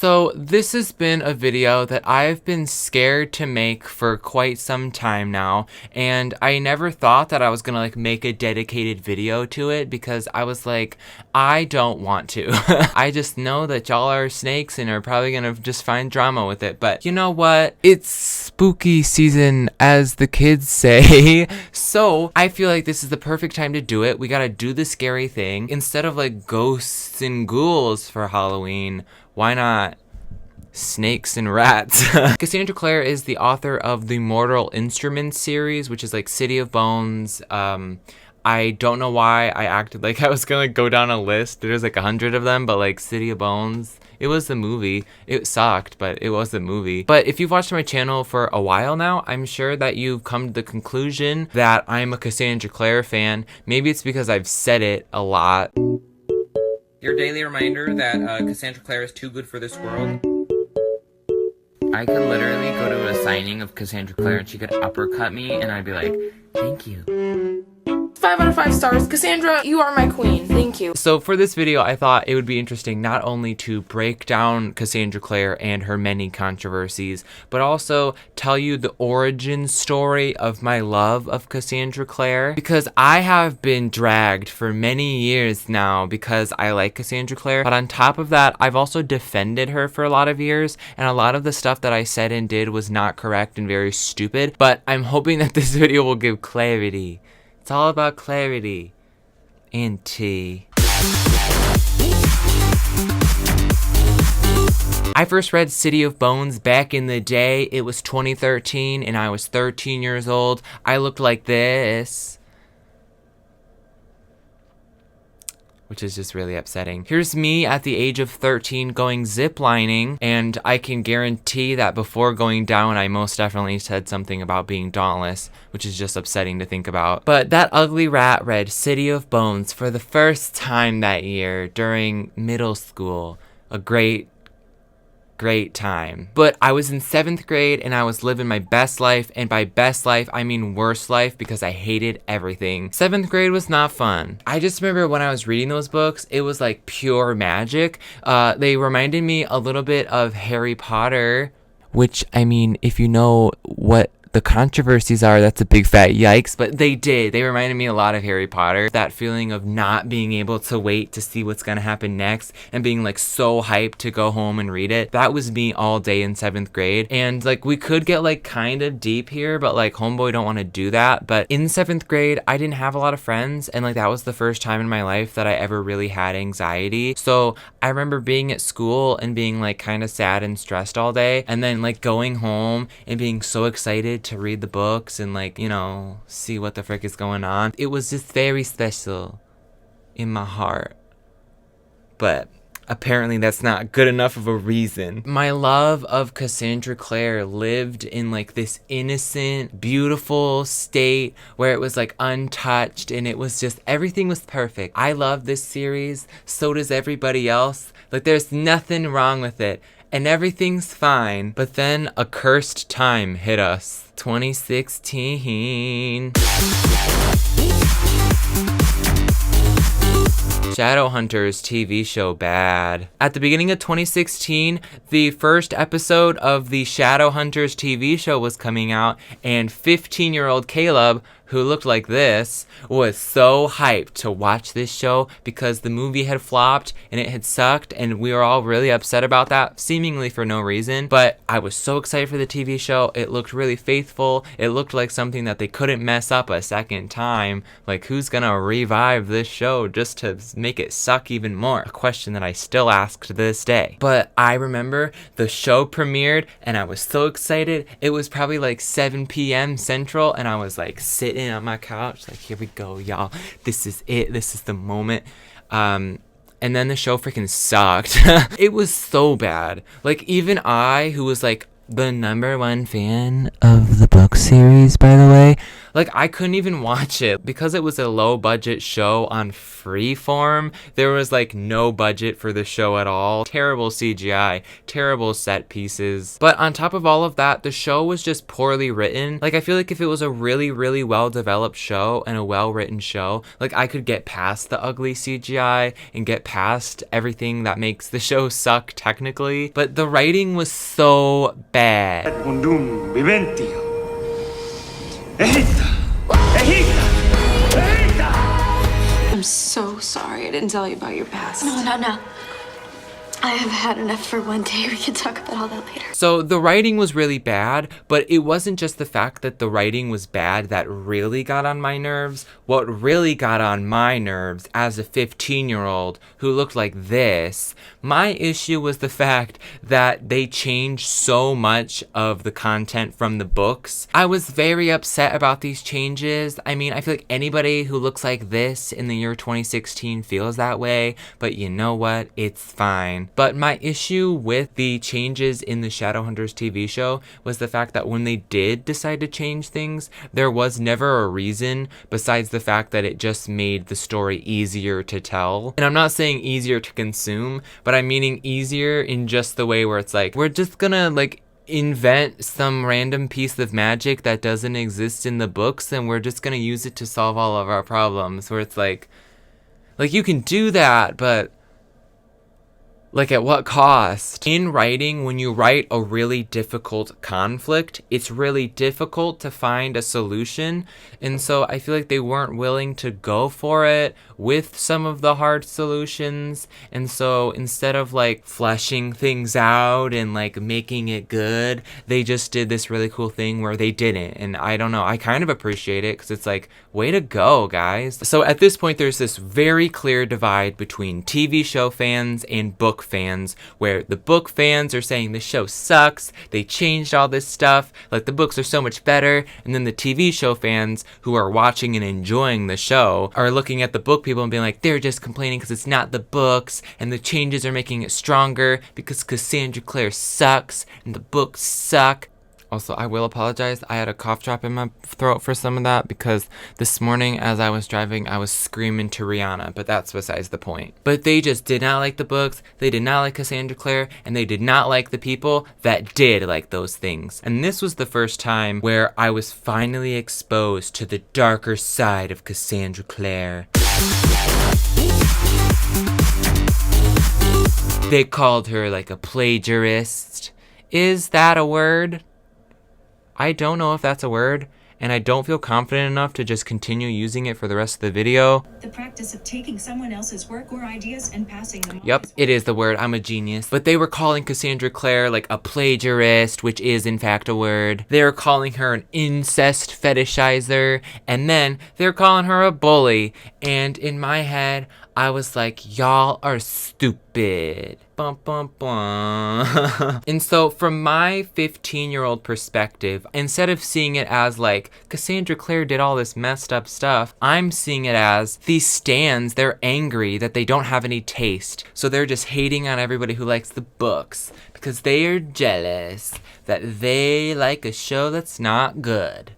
So this has been a video that I've been scared to make for quite some time now, and I never thought that I was gonna like make a dedicated video to it because I was like, I don't want to. I just know that y'all are snakes and are probably gonna just find drama with it, but you know what? It's spooky season, as the kids say. So I feel like this is the perfect time to do it. We gotta do the scary thing. Instead of like ghosts and ghouls for Halloween, why not snakes and rats? Cassandra Clare is the author of the Immoral Instruments series, which is like City of Bones. I don't know why I acted like I was gonna go down a list. There's like 100 of them, but like City of Bones, it was the movie. It sucked, but it was the movie. But if you've watched my channel for a while now, I'm sure that you've come to the conclusion that I'm a Cassandra Clare fan. Maybe it's because I've said it a lot. Your daily reminder that Cassandra Clare is too good for this world. I could literally go to a signing of Cassandra Clare and she could uppercut me and I'd be like, thank you. 5 out of 5 stars. Cassandra, you are my queen. Thank you. So for this video, I thought it would be interesting not only to break down Cassandra Clare and her many controversies, but also tell you the origin story of my love of Cassandra Clare, because I have been dragged for many years now because I like Cassandra Clare. But on top of that, I've also defended her for a lot of years, and a lot of the stuff that I said and did was not correct and very stupid. But I'm hoping that this video will give clarity. It's all about clarity and tea. I first read City of Bones back in the day. It was 2013 and I was 13 years old. I looked like this, which is just really upsetting. Here's me at the age of 13 going ziplining, and I can guarantee that before going down, I most definitely said something about being dauntless, which is just upsetting to think about. But that ugly rat read City of Bones for the first time that year during middle school. A great time. But I was in 7th grade and I was living my best life, and by best life I mean worst life because I hated everything. 7th grade was not fun. I just remember when I was reading those books, it was like pure magic. They reminded me a little bit of Harry Potter, which, I mean, if you know what the controversies are, that's a big fat yikes, but they reminded me a lot of Harry Potter. That feeling of not being able to wait to see what's gonna happen next and being like so hyped to go home and read it. That was me all day in 7th grade. And like we could get like kind of deep here, but like homeboy don't want to do that. But in 7th grade, I didn't have a lot of friends, and like that was the first time in my life that I ever really had anxiety. So I remember being at school and being like kind of sad and stressed all day, and then like going home and being so excited to read the books and like, you know, see what the frick is going on. It was just very special in my heart. But apparently that's not good enough of a reason. My love of Cassandra Clare lived in like this innocent, beautiful state where it was like untouched and it was just, everything was perfect. I love this series. So does everybody else. Like there's nothing wrong with it. And everything's fine. But then a cursed time hit us. 2016. Shadowhunters TV show bad. At the beginning of 2016, the first episode of the Shadowhunters TV show was coming out, and 15-year-old Caleb, who looked like this, was so hyped to watch this show because the movie had flopped and it had sucked, and we were all really upset about that, seemingly for no reason. But I was so excited for the TV show. It looked really faithful. It looked like something that they couldn't mess up a second time. Like, who's gonna revive this show just to make it suck even more? A question that I still ask to this day. But I remember the show premiered and I was so excited. It was probably like 7 p.m. Central, and I was like sitting on my couch like, here we go, y'all, this is it, this is the moment. And then the show freaking sucked. It was so bad. Like, even I, who was like the #1 fan of the book series, by the way, Like, I couldn't even watch it because it was a low budget show on Freeform. There was like no budget for the show at all. Terrible CGI, terrible set pieces. But on top of all of that, the show was just poorly written. Like, I feel like if it was a really, really well developed show and a well written show, like, I could get past the ugly CGI and get past everything that makes the show suck technically. But the writing was so bad. Mundum viventio. Egipta! Egipta! Egipta! I'm so sorry I didn't tell you about your past. No. I have had enough for one day. We can talk about all that later. So the writing was really bad, but it wasn't just the fact that the writing was bad that really got on my nerves. What really got on my nerves as a 15-year-old who looked like this, my issue was the fact that they changed so much of the content from the books. I was very upset about these changes. I mean, I feel like anybody who looks like this in the year 2016 feels that way, but you know what? It's fine. But my issue with the changes in the Shadowhunters TV show was the fact that when they did decide to change things, there was never a reason besides the fact that it just made the story easier to tell. And I'm not saying easier to consume, but I'm meaning easier in just the way where it's like, we're just gonna like invent some random piece of magic that doesn't exist in the books and we're just gonna use it to solve all of our problems. Where it's like you can do that, but like, at what cost? In writing, when you write a really difficult conflict, it's really difficult to find a solution. And so I feel like they weren't willing to go for it with some of the hard solutions. And so instead of like fleshing things out and like making it good, they just did this really cool thing where they didn't. And I don't know, I kind of appreciate it because it's like, way to go, guys. So at this point, there's this very clear divide between TV show fans and book fans, where the book fans are saying the show sucks, they changed all this stuff, like the books are so much better, and then the TV show fans who are watching and enjoying the show are looking at the book people and being like, they're just complaining because it's not the books, and the changes are making it stronger because Cassandra Clare sucks, and the books suck. Also, I will apologize. I had a cough drop in my throat for some of that because this morning as I was driving, I was screaming to Rihanna, but that's besides the point. But they just did not like the books, they did not like Cassandra Clare, and they did not like the people that did like those things. And this was the first time where I was finally exposed to the darker side of Cassandra Clare. They called her like a plagiarist. Is that a word? I don't know if that's a word, and I don't feel confident enough to just continue using it for the rest of the video. The practice of taking someone else's work or ideas and passing them on. Yep, it is the word. I'm a genius. But they were calling Cassandra Clare like a plagiarist, which is in fact a word. They were calling her an incest fetishizer, and then they're calling her a bully. And in my head, I was like, y'all are stupid. Bum, bum, bum. And so from my 15-year-old perspective, instead of seeing it as like, Cassandra Clare did all this messed up stuff, I'm seeing it as these stans, they're angry that they don't have any taste. So they're just hating on everybody who likes the books because they are jealous that they like a show that's not good.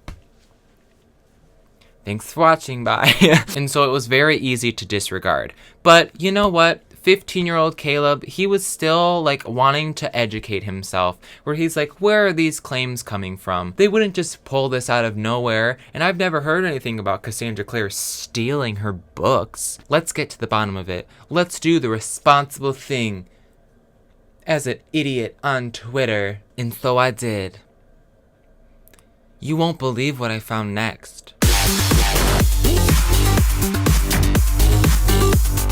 Thanks for watching, bye. And so it was very easy to disregard. But you know what? 15-year-old Caleb, he was still like wanting to educate himself, where he's like, where are these claims coming from? They wouldn't just pull this out of nowhere, and I've never heard anything about Cassandra Clare stealing her books. Let's get to the bottom of it. Let's do the responsible thing as an idiot on Twitter. And so I did. You won't believe what I found next.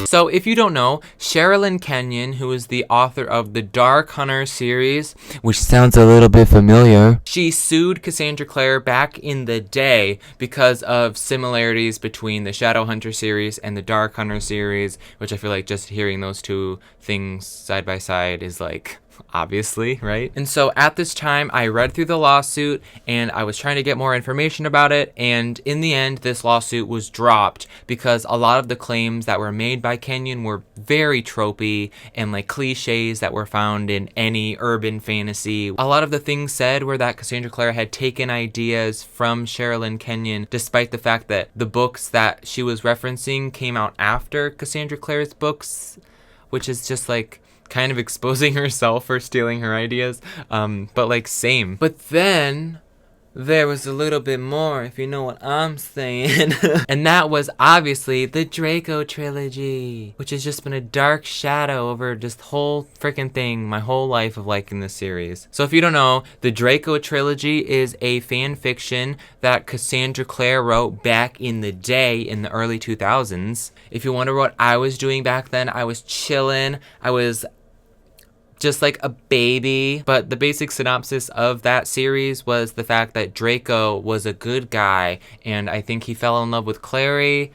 So if you don't know, Sherilyn Kenyon, who is the author of the Dark Hunter series, which sounds a little bit familiar, she sued Cassandra Clare back in the day because of similarities between the Shadowhunter series and the Dark Hunter series, which I feel like just hearing those two things side by side is like, obviously, right? And so at this time, I read through the lawsuit and I was trying to get more information about it. And in the end, this lawsuit was dropped because a lot of the claims that were made by Kenyon were very tropey and like cliches that were found in any urban fantasy. A lot of the things said were that Cassandra Clare had taken ideas from Sherilyn Kenyon, despite the fact that the books that she was referencing came out after Cassandra Clare's books, which is just like kind of exposing herself for stealing her ideas. But like same. But then there was a little bit more, if you know what I'm saying. And that was obviously the Draco trilogy, which has just been a dark shadow over just the whole freaking thing, my whole life of liking this series. So if you don't know, the Draco trilogy is a fan fiction that Cassandra Clare wrote back in the day in the early 2000s. If you wonder what I was doing back then, I was chilling. I was just like a baby. But the basic synopsis of that series was the fact that Draco was a good guy, and I think he fell in love with Clary.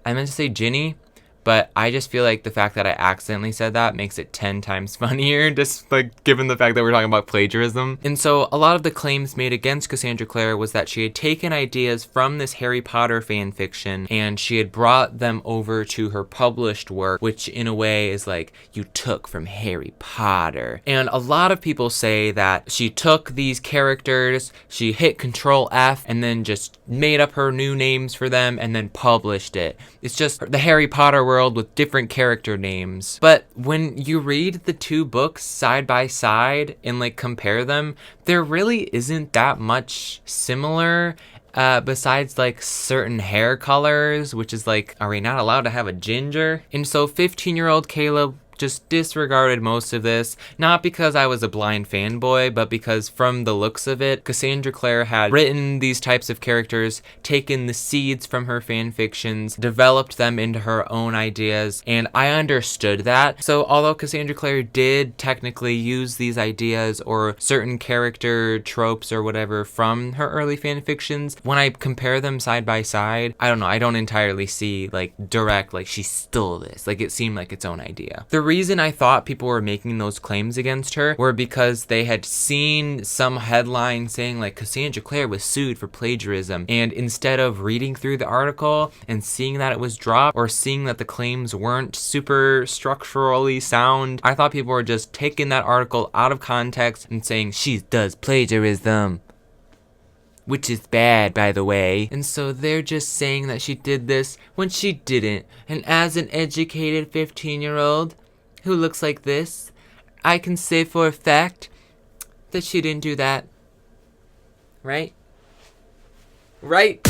I meant to say Ginny, but I just feel like the fact that I accidentally said that makes it 10 times funnier, just like given the fact that we're talking about plagiarism. And so a lot of the claims made against Cassandra Clare was that she had taken ideas from this Harry Potter fan fiction and she had brought them over to her published work, which in a way is like you took from Harry Potter. And a lot of people say that she took these characters, she hit Control F and then just made up her new names for them and then published it. It's just the Harry Potter world with different character names. But when you read the two books side by side and like compare them, there really isn't that much similar. Besides like certain hair colors, which is like, are we not allowed to have a ginger? And so 15-year-old Caleb just disregarded most of this, not because I was a blind fanboy, but because from the looks of it, Cassandra Clare had written these types of characters, taken the seeds from her fan fictions, developed them into her own ideas, and I understood that. So although Cassandra Clare did technically use these ideas or certain character tropes or whatever from her early fan fictions, when I compare them side by side, I don't know, I don't entirely see like direct, like she stole this. Like it seemed like its own idea. The reason I thought people were making those claims against her were because they had seen some headline saying like Cassandra Clare was sued for plagiarism, and instead of reading through the article and seeing that it was dropped or seeing that the claims weren't super structurally sound, I thought people were just taking that article out of context and saying she does plagiarism, which is bad, by the way. And so they're just saying that she did this when she didn't. And as an educated 15-year-old who looks like this, I can say for a fact that she didn't do that. Right? Right?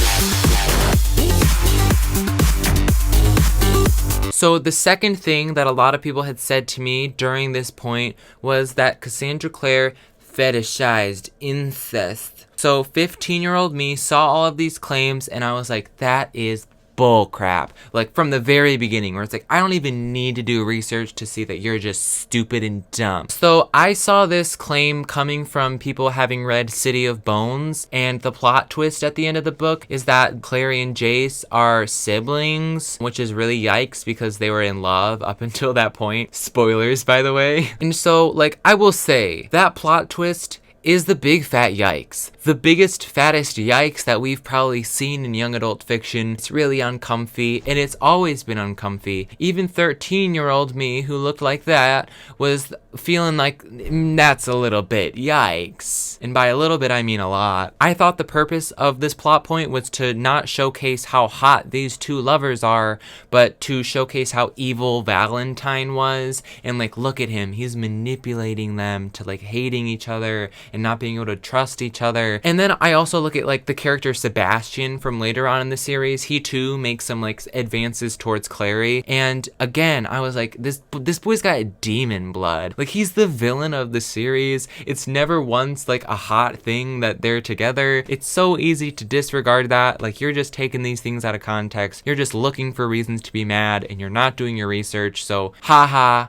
So the second thing that a lot of people had said to me during this point was that Cassandra Clare fetishized incest. So 15-year-old me saw all of these claims and I was like, that is bull crap. Like from the very beginning, where it's like, I don't even need to do research to see that you're just stupid and dumb. So I saw this claim coming from people having read City of Bones, and the plot twist at the end of the book is that Clary and Jace are siblings, which is really yikes because they were in love up until that point. Spoilers, by the way. And so like, I will say that plot twist is the big fat yikes. The biggest, fattest yikes that we've probably seen in young adult fiction. It's really uncomfy, and it's always been uncomfy. Even 13-year-old me, who looked like that, was feeling like, that's a little bit yikes. And by a little bit, I mean a lot. I thought the purpose of this plot point was to not showcase how hot these two lovers are, but to showcase how evil Valentine was, and like, look at him, he's manipulating them to like hating each other and not being able to trust each other. And then I also look at like the character Sebastian from later on in the series. He too makes some like advances towards Clary, and again I was like, this boy's got demon blood. Like he's the villain of the series. It's never once like a hot thing that they're together. It's so easy to disregard that. Like you're just taking these things out of context. You're just looking for reasons to be mad and you're not doing your research. So haha,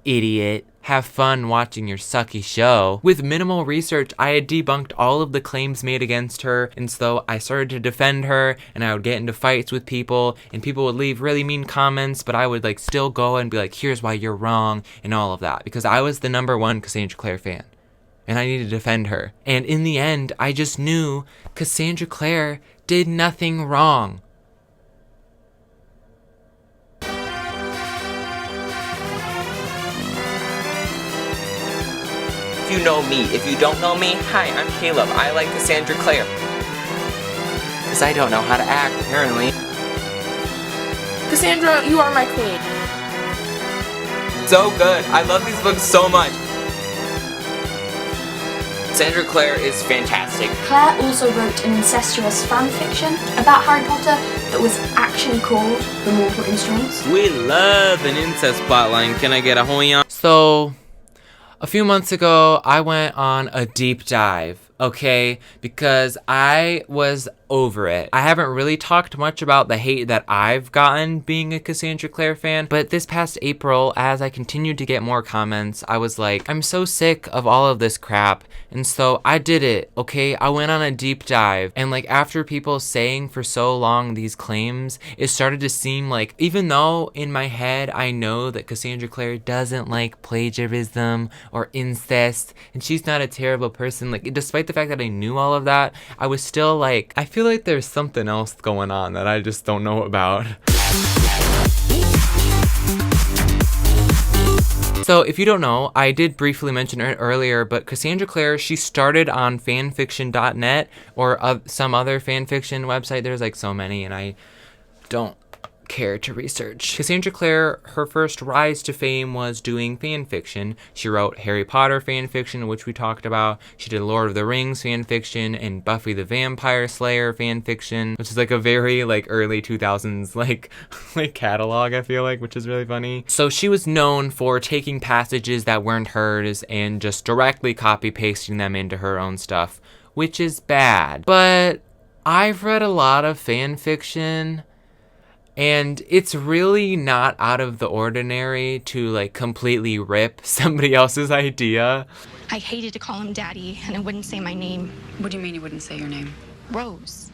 idiot. have fun watching your sucky show. With minimal research, I had debunked all of the claims made against her, and so I started to defend her, and I would get into fights with people, and people would leave really mean comments, but I would like still go and be like, here's why you're wrong, and all of that, because I was the #1 Cassandra Clare fan, and I needed to defend her. And in the end, I just knew Cassandra Clare did nothing wrong. If you know me. If you don't know me, hi, I'm Caleb. I like Cassandra Clare. Because I don't know how to act, apparently. Cassandra, you are my queen. So good. I love these books so much. Cassandra Clare is fantastic. Claire also wrote an incestuous fan fiction about Harry Potter that was actually called Immoral Instruments. We love an incest plotline. Can I get a hoy-on? So, a few months ago, I went on a deep dive, okay? Because I was over it. I haven't really talked much about the hate that I've gotten being a Cassandra Clare fan, but this past April, as I continued to get more comments, I was like, I'm so sick of all of this crap, and so I did it, okay? I went on a deep dive, and like after people saying for so long these claims, it started to seem like, even though in my head I know that Cassandra Clare doesn't like plagiarism or incest, and she's not a terrible person, like despite the fact that I knew all of that, I was still like, I feel like there's something else going on that I just don't know about. So if you don't know, I did briefly mention it earlier, but Cassandra Clare, she started on fanfiction.net or some other fanfiction website. There's like so many, and I don't care to research. Cassandra Clare, her first rise to fame was doing fan fiction. She wrote Harry Potter fan fiction, which we talked about. She did Lord of the Rings fan fiction and Buffy the Vampire Slayer fan fiction, which is like a very like early 2000s like catalog, I feel like, which is really funny. So she was known for taking passages that weren't hers and just directly copy pasting them into her own stuff, which is bad. But I've read a lot of fan fiction, and it's really not out of the ordinary to like completely rip somebody else's idea. I hated to call him Daddy, and it wouldn't say my name. What do you mean he wouldn't say your name? Rose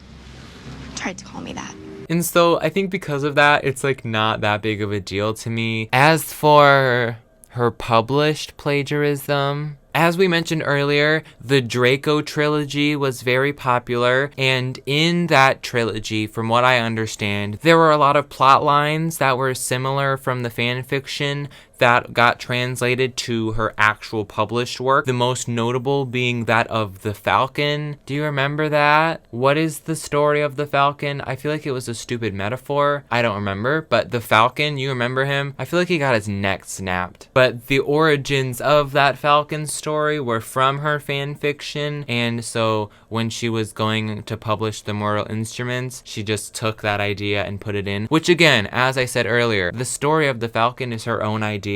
tried to call me that. And so I think because of that, it's like not that big of a deal to me. As for her published plagiarism, as we mentioned earlier, the Draco trilogy was very popular, and in that trilogy, from what I understand, there were a lot of plot lines that were similar from the fan fiction that got translated to her actual published work. The most notable being that of the Falcon. Do you remember that? What is the story of the Falcon? I feel like it was a stupid metaphor. I don't remember, but the Falcon, you remember him? I feel like he got his neck snapped. But the origins of that Falcon story were from her fan fiction, and so when she was going to publish the Immoral Instruments, she just took that idea and put it in. Which again, as I said earlier, the story of the Falcon is her own idea.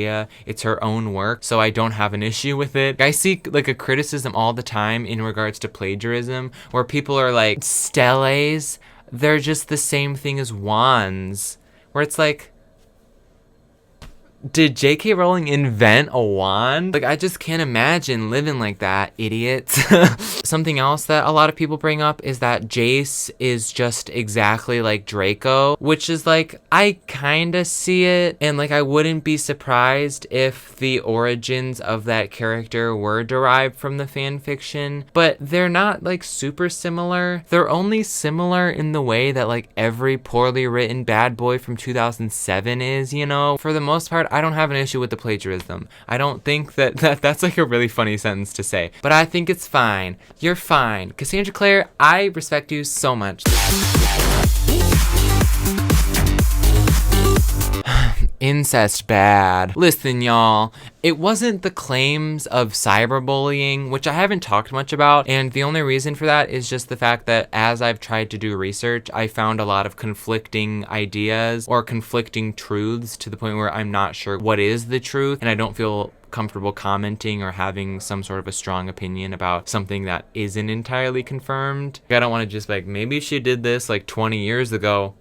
It's her own work, so I don't have an issue with it. I see like a criticism all the time in regards to plagiarism where people are like, steles, they're just the same thing as wands. Where it's like, did J.K. Rowling invent a wand? Like, I just can't imagine living like that, idiots. Something else that a lot of people bring up is that Jace is just exactly like Draco, which is like, I kind of see it, and like, I wouldn't be surprised if the origins of that character were derived from the fan fiction, but they're not like super similar. They're only similar in the way that like every poorly written bad boy from 2007 is, you know? For the most part, I don't have an issue with the plagiarism. I don't think that's like a really funny sentence to say, but I think it's fine. You're fine. Cassandra Clare, I respect you so much. Incest bad. Listen, y'all, it wasn't the claims of cyberbullying, which I haven't talked much about, and the only reason for that is just the fact that as I've tried to do research, I found a lot of conflicting ideas or conflicting truths to the point where I'm not sure what is the truth, and I don't feel comfortable commenting or having some sort of a strong opinion about something that isn't entirely confirmed. I don't want to just like, maybe she did this like 20 years ago.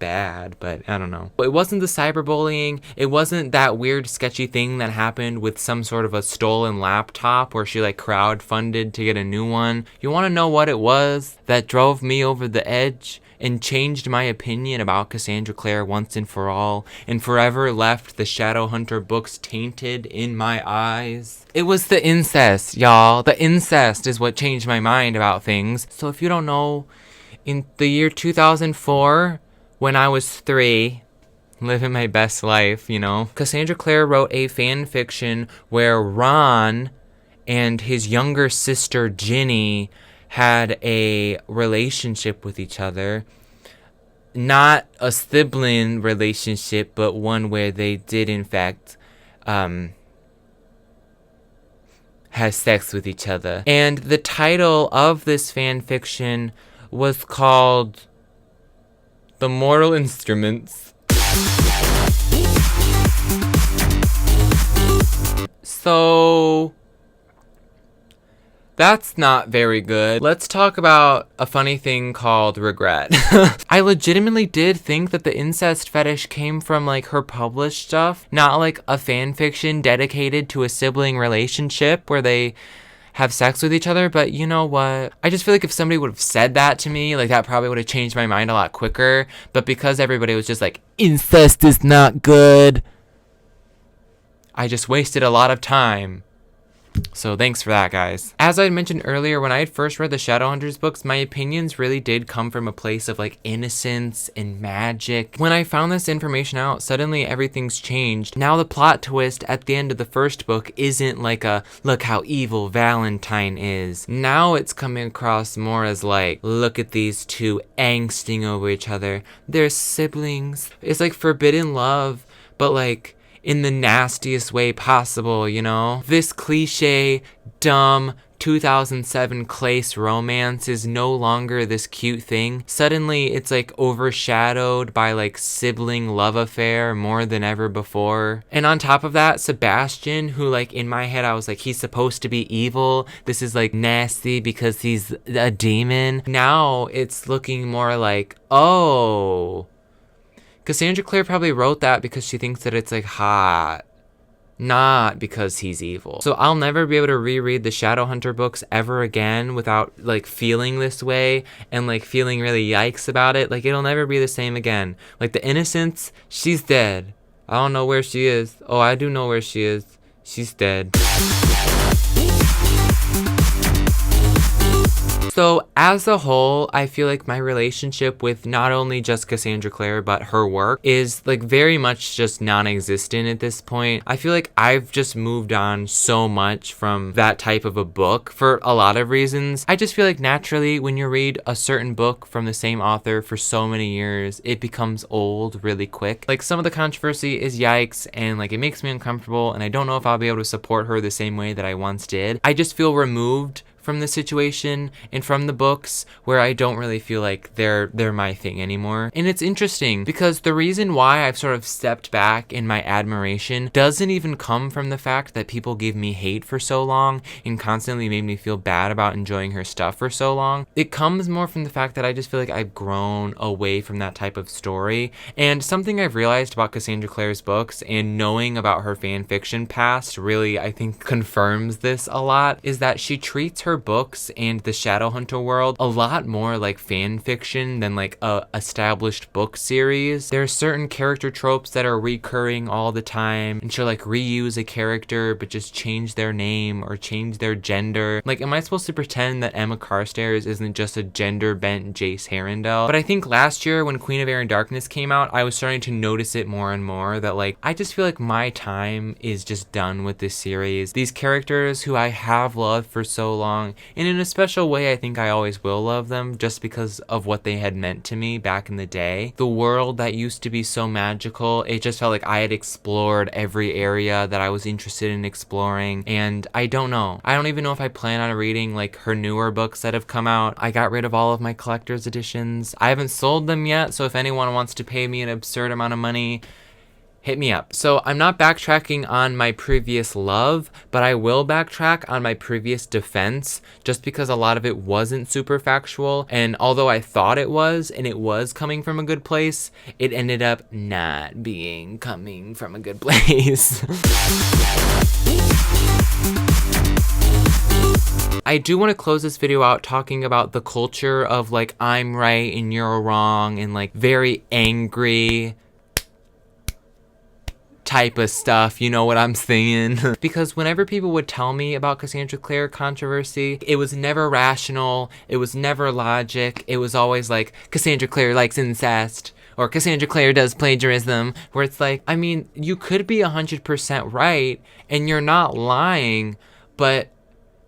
bad, but I don't know. But it wasn't the cyberbullying. It wasn't that weird sketchy thing that happened with some sort of a stolen laptop where she like crowdfunded to get a new one. You want to know what it was that drove me over the edge and changed my opinion about Cassandra Clare once and for all, and forever left the Shadowhunter books tainted in my eyes? It was the incest, y'all. The incest is what changed my mind about things. So if you don't know, in the year 2004, when I was 3, living my best life, you know, Cassandra Clare wrote a fan fiction where Ron and his younger sister Ginny had a relationship with each other. Not a sibling relationship, but one where they did in fact have sex with each other. And the title of this fan fiction was called Immoral Instruments. So that's not very good. Let's talk about a funny thing called regret. I legitimately did think that the incest fetish came from like her published stuff, not like a fan fiction dedicated to a sibling relationship where they have sex with each other. But you know what? I just feel like if somebody would have said that to me, like that probably would have changed my mind a lot quicker. But because everybody was just like, incest is not good, I just wasted a lot of time. So thanks for that, guys. As I mentioned earlier, when I had first read the Shadowhunters books, my opinions really did come from a place of like innocence and magic. When I found this information out, suddenly everything's changed. Now the plot twist at the end of the first book isn't like a look how evil Valentine is. Now it's coming across more as like, look at these two angsting over each other. They're siblings. It's like forbidden love, but like in the nastiest way possible, you know? This cliche, dumb, 2007 Clace romance is no longer this cute thing. Suddenly, it's like overshadowed by like sibling love affair more than ever before. And on top of that, Sebastian, who like in my head I was like, he's supposed to be evil. This is like nasty because he's a demon. Now it's looking more like, oh, Cassandra Clare probably wrote that because she thinks that it's like hot, not because he's evil. So I'll never be able to reread the Shadowhunter books ever again without like feeling this way and like feeling really yikes about it. Like it'll never be the same again. Like the innocence, she's dead. I don't know where she is. Oh, I do know where she is. She's dead. So as a whole, I feel like my relationship with not only just Cassandra Clare, but her work is like very much just non-existent at this point. I feel like I've just moved on so much from that type of a book for a lot of reasons. I just feel like naturally when you read a certain book from the same author for so many years, it becomes old really quick. Like some of the controversy is yikes and like it makes me uncomfortable and I don't know if I'll be able to support her the same way that I once did. I just feel removed from the situation and from the books where I don't really feel like they're my thing anymore. And it's interesting because the reason why I've sort of stepped back in my admiration doesn't even come from the fact that people gave me hate for so long and constantly made me feel bad about enjoying her stuff for so long. It comes more from the fact that I just feel like I've grown away from that type of story. And something I've realized about Cassandra Clare's books and knowing about her fan fiction past really, I think, confirms this a lot, is that she treats her books and the Shadowhunter world a lot more like fan fiction than like a established book series. There are certain character tropes that are recurring all the time, and she'll like reuse a character but just change their name or change their gender. Like, am I supposed to pretend that Emma Carstairs isn't just a gender bent Jace Harrendell? But I think last year when Queen of Air and Darkness came out, I was starting to notice it more and more that like I just feel like my time is just done with this series. These characters who I have loved for so long, and in a special way I think I always will love them just because of what they had meant to me back in the day. The world that used to be so magical, it just felt like I had explored every area that I was interested in exploring, and I don't know. I don't even know if I plan on reading like her newer books that have come out. I got rid of all of my collector's editions. I haven't sold them yet, so if anyone wants to pay me an absurd amount of money, hit me up. So I'm not backtracking on my previous love, but I will backtrack on my previous defense just because a lot of it wasn't super factual. And although I thought it was, and it was coming from a good place, it ended up not being coming from a good place. I do want to close this video out talking about the culture of like, I'm right and you're wrong, and like very angry type of stuff, you know what I'm saying? Because whenever people would tell me about Cassandra Clare controversy, it was never rational, it was never logic, it was always like, Cassandra Clare likes incest, or Cassandra Clare does plagiarism, where it's like, I mean, you could be 100% right, and you're not lying, but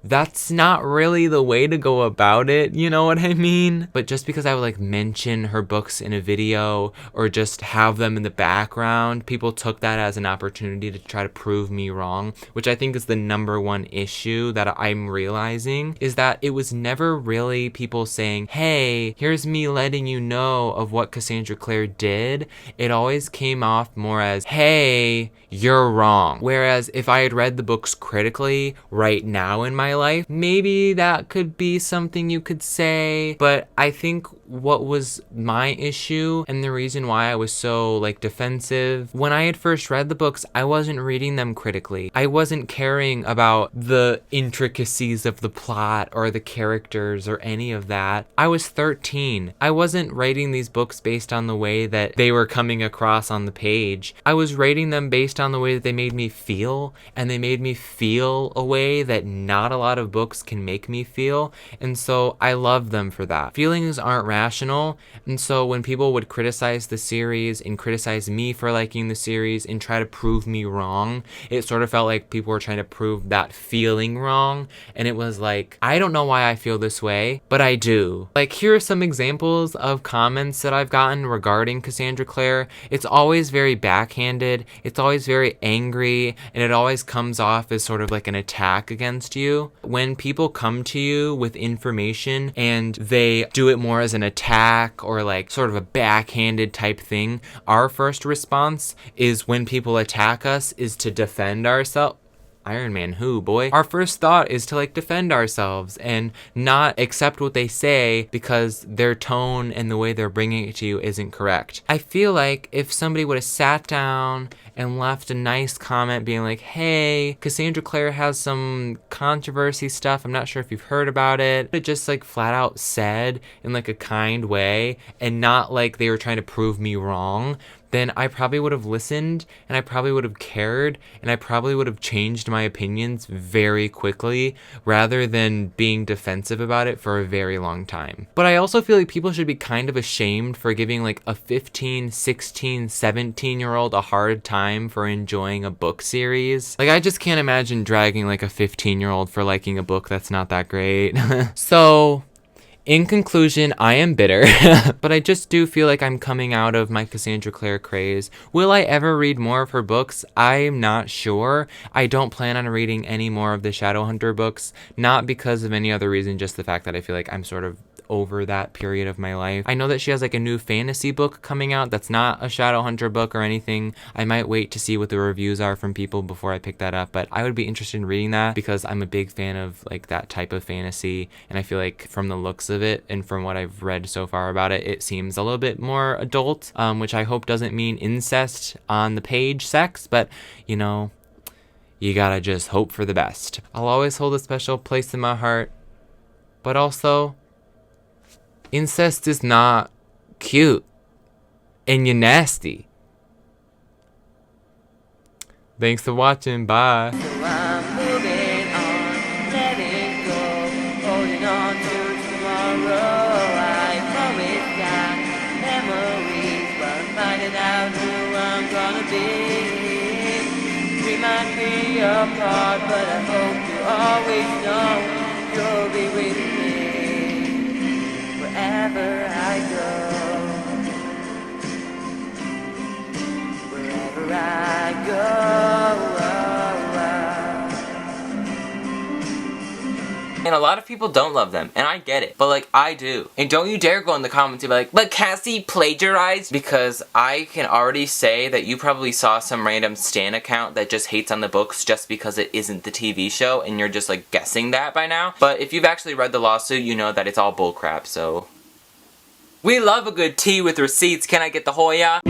that's not really the way to go about it, you know what I mean? But just because I would like mention her books in a video or just have them in the background, people took that as an opportunity to try to prove me wrong, which I think is the number one issue that I'm realizing, is that it was never really people saying, hey, here's me letting you know of what Cassandra Clare did. It always came off more as, hey, you're wrong. Whereas if I had read the books critically right now in my life, maybe that could be something you could say. But I think what was my issue and the reason why I was so like defensive, when I had first read the books, I wasn't reading them critically. I wasn't caring about the intricacies of the plot or the characters or any of that. I was 13. I wasn't writing these books based on the way that they were coming across on the page. I was writing them based on the way that they made me feel, and they made me feel a way that not a lot of books can make me feel, and so I love them for that. Feelings aren't rational, and so when people would criticize the series and criticize me for liking the series and try to prove me wrong, it sort of felt like people were trying to prove that feeling wrong, and it was like, I don't know why I feel this way, but I do. Like, here are some examples of comments that I've gotten regarding Cassandra Clare. It's always very backhanded, it's always very angry, and it always comes off as sort of like an attack against you. When people come to you with information and they do it more as an attack or like sort of a backhanded type thing, our first response is, when people attack us, is to defend ourselves. Iron Man who, boy? Our first thought is to like defend ourselves and not accept what they say because their tone and the way they're bringing it to you isn't correct. I feel like if somebody would have sat down and left a nice comment being like, hey, Cassandra Clare has some controversy stuff, I'm not sure if you've heard about it, but just like flat out said in like a kind way and not like they were trying to prove me wrong, then I probably would have listened, and I probably would have cared, and I probably would have changed my opinions very quickly rather than being defensive about it for a very long time. But I also feel like people should be kind of ashamed for giving like a 15, 16, 17-year-old a hard time for enjoying a book series. Like, I just can't imagine dragging like a 15-year-old for liking a book that's not that great. So, in conclusion, I am bitter, but I just do feel like I'm coming out of my Cassandra Clare craze. Will I ever read more of her books? I'm not sure. I don't plan on reading any more of the Shadowhunter books, not because of any other reason, just the fact that I feel like I'm sort of over that period of my life. I know that she has like a new fantasy book coming out that's not a Shadowhunter book or anything. I might wait to see what the reviews are from people before I pick that up, but I would be interested in reading that because I'm a big fan of like that type of fantasy, and I feel like from the looks of it and from what I've read so far about it, it seems a little bit more adult, which I hope doesn't mean incest on the page sex, but you know, you gotta just hope for the best. I'll always hold a special place in my heart, but also, incest is not cute, and you're nasty. Thanks for watching, bye. So I'm moving on, letting go, holding on to tomorrow. I've always got memories, but I'm finding out who I'm gonna be. We might be apart, but I hope you always know you'll be with me wherever I go. Wherever I go. And a lot of people don't love them, and I get it, but like, I do. And don't you dare go in the comments and be like, but Cassie plagiarized, because I can already say that you probably saw some random stan account that just hates on the books just because it isn't the TV show, and you're just like guessing that by now. But if you've actually read the lawsuit, you know that it's all bullcrap, so. We love a good tea with receipts. Can I get the Hoya?